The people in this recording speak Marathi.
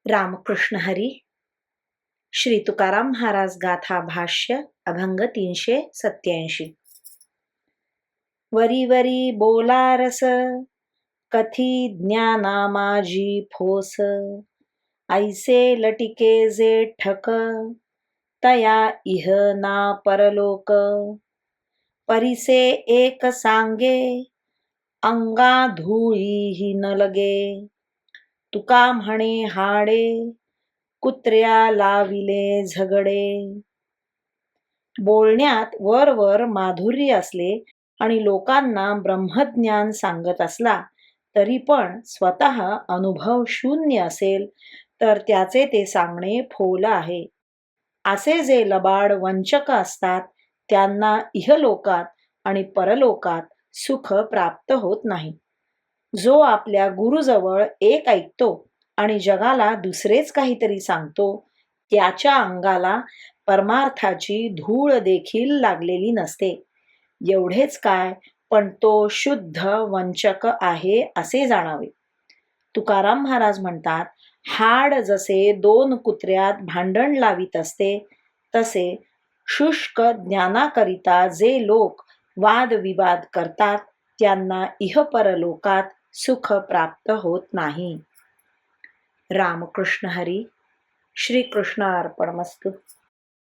रामकृष्ण हरी. श्री तुकाराम महाराज गाथा भाष्य अभंग 387. वरी वरी बोला रस, कथी ज्ञाना माझी फोस. ऐसे लटिके जे ठक, तया इह ना परलोक. परिसे एक सांगे, अंगा धूळी न लगे. तुका म्हणे हाडे, कुत्र्या लाविले झगडे. बोलण्यात वर माधुर्य असले आणि लोकांना ब्रह्मज्ञान सांगत असला तरी पण स्वतः अनुभव शून्य असेल तर त्याचे ते सांगणे फोल आहे. असे जे लबाड वंचक असतात त्यांना इहलोकात आणि परलोकात सुख प्राप्त होत नाही. जो आपल्या गुरुजवळ एक ऐकतो आणि जगाला दुसरेच काहीतरी सांगतो त्याच्या अंगाला परमार्थाची धूळ देखील लागलेली नसते. एवढेच काय, पण तो शुद्ध वंचक आहे असे जाणावे. तुकाराम महाराज म्हणतात, हाड जसे दोन कुत्र्यात भांडण लावित असते तसे शुष्क ज्ञानाकरिता जे लोक वादविवाद करतात त्यांना इहपरलोकात सुख प्राप्त होत नाही. रामकृष्ण हरी. श्री कृष्ण अर्पणमस्तु.